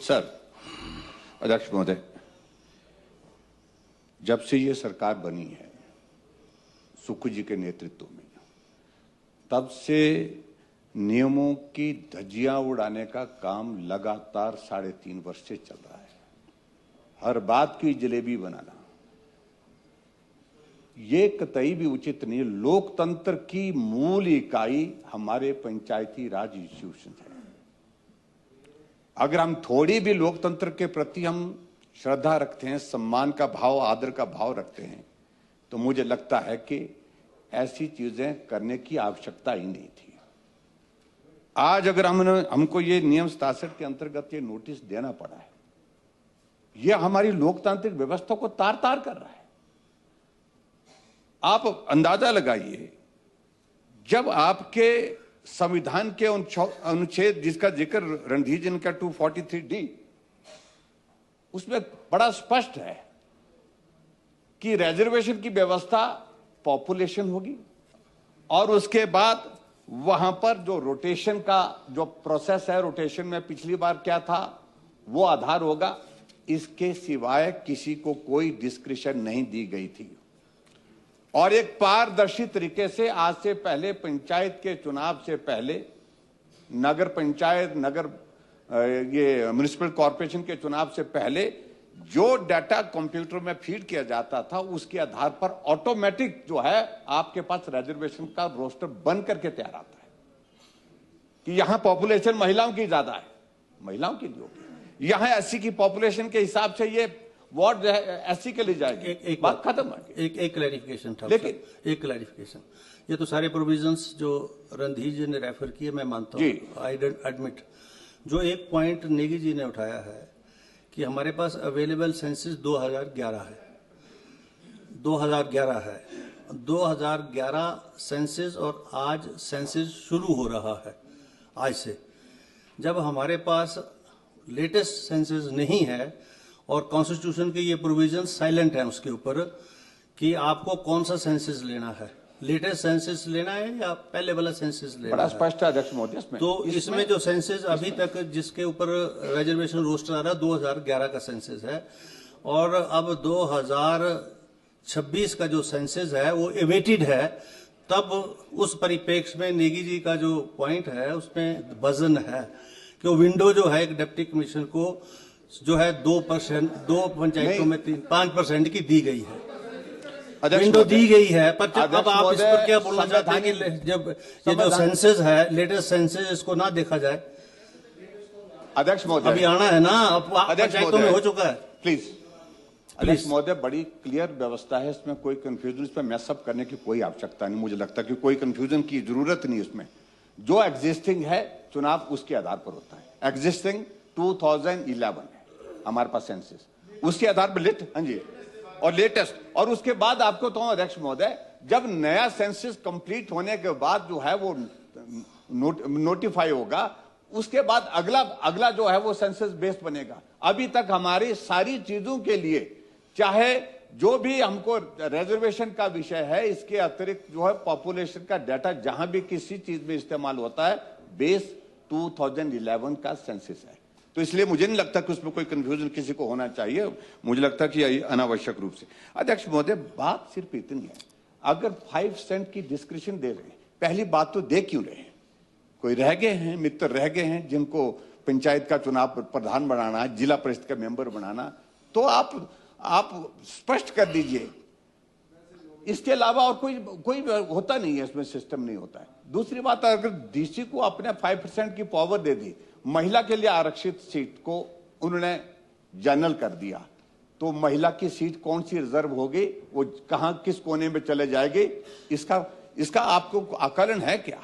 Sir, अध्यक्ष महोदय, जब से ये सरकार बनी है सुक्खू जी के नेतृत्व में, तब से नियमों की धज्जियां उड़ाने का काम लगातार 3.5 वर्ष से चल रहा है। हर बात की जलेबी बनाना ये कतई भी उचित नहीं। लोकतंत्र की मूल इकाई हमारे पंचायती राज इंस्टीट्यूशन है। अगर हम थोड़ी भी लोकतंत्र के प्रति हम श्रद्धा रखते हैं, सम्मान का भाव, आदर का भाव रखते हैं, तो मुझे लगता है कि ऐसी चीजें करने की आवश्यकता ही नहीं थी। आज अगर हमको ये नियम 67 के अंतर्गत ये नोटिस देना पड़ा है, ये हमारी लोकतांत्रिक व्यवस्था को तार तार कर रहा है। आप अंदाजा लगाइए, जब आपके संविधान के अनुच्छेद जिसका जिक्र रणधीर जी ने का 243D, उसमें बड़ा स्पष्ट है कि रिजर्वेशन की व्यवस्था पॉपुलेशन होगी और उसके बाद वहां पर जो रोटेशन का जो प्रोसेस है, रोटेशन में पिछली बार क्या था वो आधार होगा। इसके सिवाय किसी को कोई डिस्क्रिशन नहीं दी गई थी और एक पारदर्शी तरीके से आज से पहले पंचायत के चुनाव से पहले नगर पंचायत, ये म्युनिसिपल कॉर्पोरेशन के चुनाव से पहले जो डाटा कंप्यूटर में फीड किया जाता था, उसके आधार पर ऑटोमेटिक जो है आपके पास रिजर्वेशन का रोस्टर बन करके तैयार आता है कि यहां पॉपुलेशन महिलाओं की ज्यादा है, महिलाओं की होगी, यहां एससी की पॉपुलेशन के हिसाब से ये वार्ड एससी के लिए जाएगी। एक बात खत्म है। एक क्लैरिफिकेशन था, लेकिन एक क्लैरिफिकेशन, ये तो सारे प्रोविजंस जो रणधीर जी ने रेफर किए मैं मानता हूँ, आई एडमिट। जो एक पॉइंट नेगी जी ने उठाया है कि हमारे पास अवेलेबल सेंसस 2011 है, 2011 है, 2011 सेंसस और आज सेंसस शुरू हो रहा है आज से। जब हमारे पास लेटेस्ट सेंसस नहीं है और कॉन्स्टिट्यूशन के ये प्रोविजन साइलेंट है उसके ऊपर कि आपको कौन सा सेंसस लेना है, लेटेस्ट सेंसस लेना है या पहले वाला सेंसस लेना है, बड़ा स्पष्ट है अध्यक्ष महोदय इसमें। तो इसमें जो सेंसस अभी तक जिसके ऊपर रिजर्वेशन रोस्टर आ रहा है 2011 का सेंसस है और अब 2026 का जो सेंसस है वो एवेटेड है। तब उस परिप्रेक्ष्य में नेगी जी का जो पॉइंट है उसमें वजन है कि वो विंडो जो है एक डिप्टी कमिश्नर को जो है 2%, 2 पंचायतों में 5% की दी गई है, विंडो दी गई है। पर अब आप इस पर क्या बोलना चाहते हैं कि जब ये जो सेंसस है लेटेस्ट सेंसस इसको ना देखा जाए? अध्यक्ष महोदय अभी आना है ना, पंचायतों में हो चुका है। प्लीज अध्यक्ष महोदय, बड़ी क्लियर व्यवस्था है, इसमें कोई कंफ्यूजन, इसमें मैसअप करने की कोई आवश्यकता नहीं। मुझे लगता है कि कोई कंफ्यूजन की जरूरत नहीं इसमें। जो एग्जिस्टिंग है चुनाव उसके आधार पर होता है। एग्जिस्टिंग 2011 है हमारे पास सेंसस, उसके आधार पर हाँ जी, और लेटेस्ट, और उसके बाद आपको तो अध्यक्ष महोदय जब नया सेंसस कंप्लीट होने के बाद जो है वो नोटिफाई होगा, उसके बाद अगला जो है वो सेंसस बेस्ड बनेगा। अभी तक हमारी सारी चीजों के लिए, चाहे जो भी हमको रिजर्वेशन का विषय है, इसके अतिरिक्त जो है पॉपुलेशन का डाटा जहां भी किसी चीज में इस्तेमाल होता है, बेस 2011 का सेंसस है। तो इसलिए मुझे नहीं लगता कि उसमें कोई कंफ्यूजन किसी को होना चाहिए। मुझे लगता है कि अनावश्यक रूप से। अध्यक्ष महोदय, बात सिर्फ इतनी है, अगर 5% की डिस्क्रिप्शन दे रहे हैं, पहली बात तो दे क्यों रहे हैं? कोई रह गए हैं, मित्र रह गए हैं जिनको पंचायत का चुनाव प्रधान बनाना, जिला परिषद का मेंबर बनाना, तो आप स्पष्ट कर दीजिए। इसके अलावा और कोई होता नहीं है, इसमें सिस्टम नहीं होता है। दूसरी बात, अगर डीसी को अपने 5% की पावर दे दी, महिला के लिए आरक्षित सीट को उन्होंने जनरल कर दिया, तो महिला की सीट कौन सी रिजर्व होगी, वो कहां किस कोने में चले जाएगी, इसका आपको आकलन है क्या?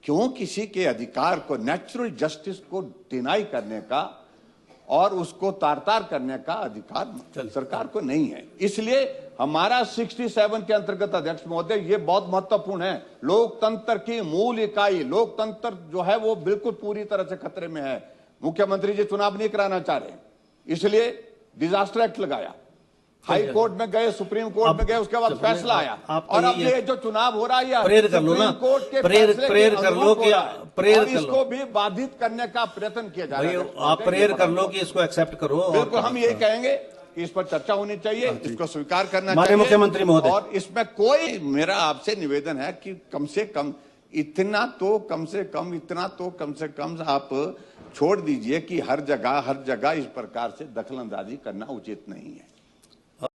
क्यों किसी के अधिकार को, नेचुरल जस्टिस को डिनाई करने का और उसको तार-तार करने का अधिकार सरकार को नहीं है। इसलिए हमारा 67 के अंतर्गत अध्यक्ष महोदय ये बहुत महत्वपूर्ण है। लोकतंत्र की मूल इकाई, लोकतंत्र जो है वो बिल्कुल पूरी तरह से खतरे में है। मुख्यमंत्री जी चुनाव नहीं कराना चाह रहे, इसलिए डिजास्टर एक्ट लगाया। हाई कोर्ट में गए, सुप्रीम कोर्ट में गए, उसके बाद फैसला आया। और अब ये जो चुनाव हो रहा है, प्रेयर कर लो ना, कोर्ट के प्रेयर कर लो कि प्रेयर कर लो, इसको भी बाधित करने का प्रयत्न किया जा रहा है। आप प्रेयर कर लो कि इसको एक्सेप्ट करो। बिल्कुल, हम ये कहेंगे कि इस पर चर्चा होनी चाहिए, इसको स्वीकार करना चाहिए। मुख्यमंत्री महोदय, और इसमें कोई, मेरा आपसे निवेदन है कि कम से कम इतना आप छोड़ दीजिए कि हर जगह इस प्रकार से दखलंदाजी करना उचित नहीं है।